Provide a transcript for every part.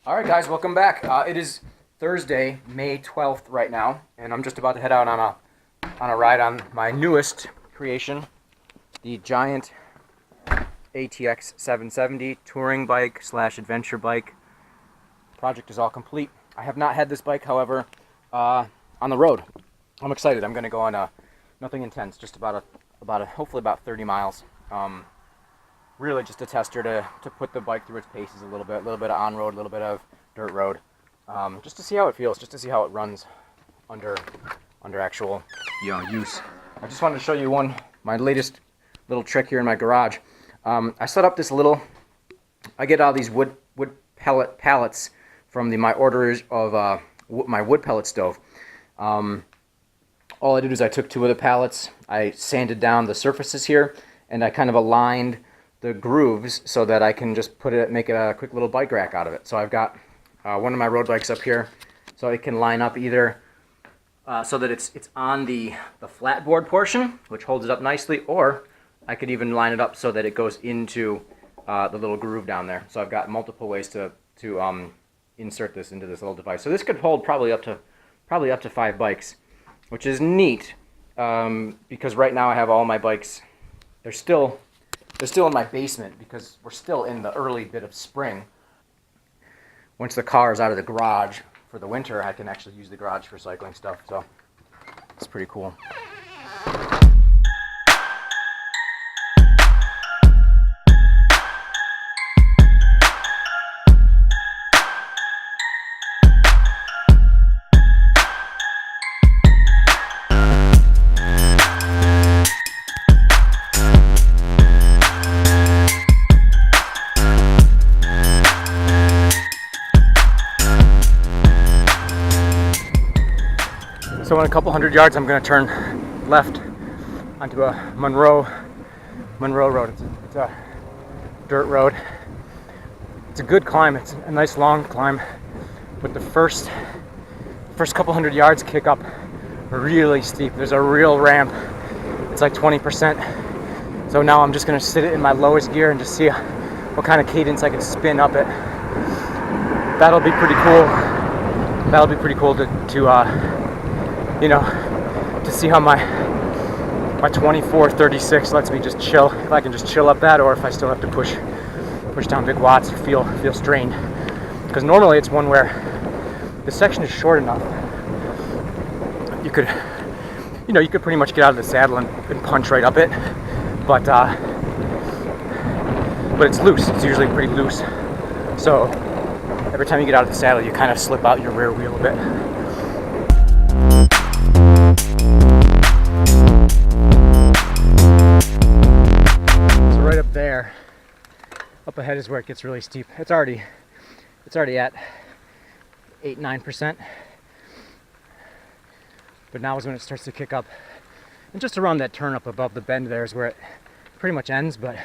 Alright guys, welcome back. It is Thursday, May 12th right now, and I'm just about to head out on a ride on my newest creation, the Giant ATX770 touring bike slash adventure bike. Project is all complete. I have not had this bike, however, on the road. I'm excited. I'm going to go on nothing intense, just hopefully about 30 miles. Really just a tester to put the bike through its paces a little bit of on-road, a little bit of dirt road, just to see how it feels, just to see how it runs under actual use. I just wanted to show you my latest little trick here in my garage. I set up this I get all these wood pellet pallets from my orders of my wood pellet stove. All I did is I took two of the pallets, I sanded down the surfaces here, and I kind of aligned the grooves so that I can just make a quick little bike rack out of it. So I've got one of my road bikes up here, so it can line up either so that it's on the flat board portion, which holds it up nicely, or I could even line it up so that it goes into the little groove down there. So I've got multiple ways to insert this into this little device. So this could hold probably up to 5 bikes, which is neat because right now I have all my bikes. They're still in my basement because we're still in the early bit of spring. Once the car is out of the garage for the winter, I can actually use the garage for cycling stuff, so it's pretty cool. So in a couple hundred yards, I'm going to turn left onto a Monroe Road. It's a dirt road. It's a good climb. It's a nice long climb, but the first couple hundred yards kick up really steep. There's a real ramp. It's like 20%. So now I'm just going to sit it in my lowest gear and just see what kind of cadence I can spin up it. That'll be pretty cool. That'll be pretty cool to see how my 2436 lets me just chill, if I can just chill up that, or if I still have to push down big watts or feel strained. Because normally it's one where the section is short enough. You could pretty much get out of the saddle and punch right up it, but it's loose. It's usually pretty loose. So every time you get out of the saddle, you kind of slip out your rear wheel a bit. Right up there, up ahead is where it gets really steep. It's already at 8-9%, but now is when it starts to kick up. And just around that turn up above the bend there is where it pretty much ends, but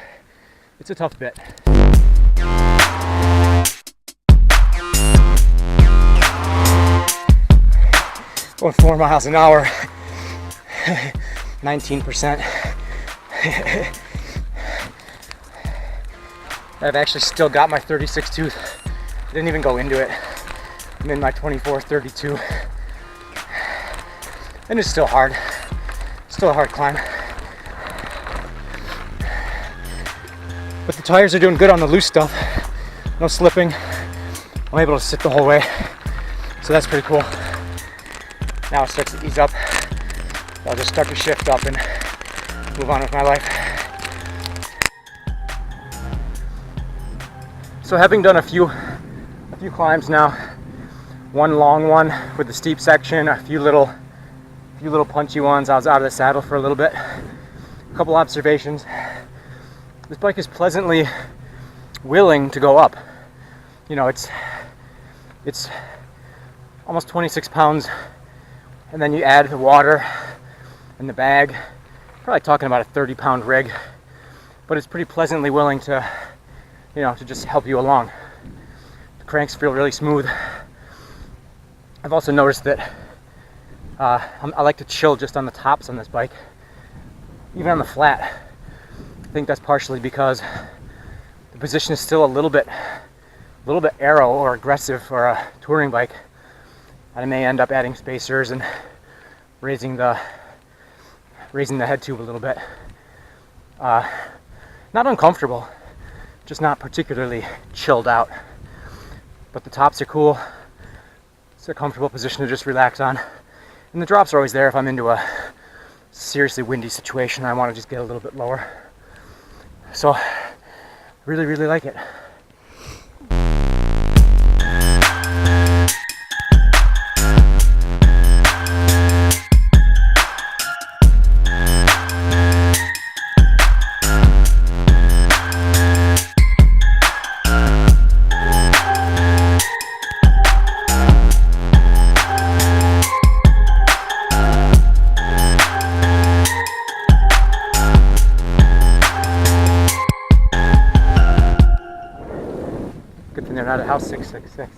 it's a tough bit. Going 4 miles an hour, 19%. I've actually still got my 36 tooth. I didn't even go into it. I'm in my 2432. And it's still hard. Still a hard climb. But the tires are doing good on the loose stuff. No slipping. I'm able to sit the whole way. So that's pretty cool. Now it starts to ease up. I'll just start to shift up and move on with my life. So having done a few climbs now, one long one with the steep section, a few little punchy ones. I was out of the saddle for a little bit. A couple observations. This bike is pleasantly willing to go up. It's almost 26 pounds, and then you add the water and the bag. Probably talking about a 30-pound rig, but it's pretty pleasantly willing to just help you along. The cranks feel really smooth. I've also noticed that I like to chill just on the tops on this bike, even on the flat. I think that's partially because the position is still a little bit a little bit aero or aggressive for a touring bike. I may end up adding spacers and raising the head tube a little bit. Not uncomfortable, just not particularly chilled out. But the tops are cool. It's a comfortable position to just relax on. And the drops are always there if I'm into a seriously windy situation. I want to just get a little bit lower. So, really, really like it. Good thing they're not at house 666.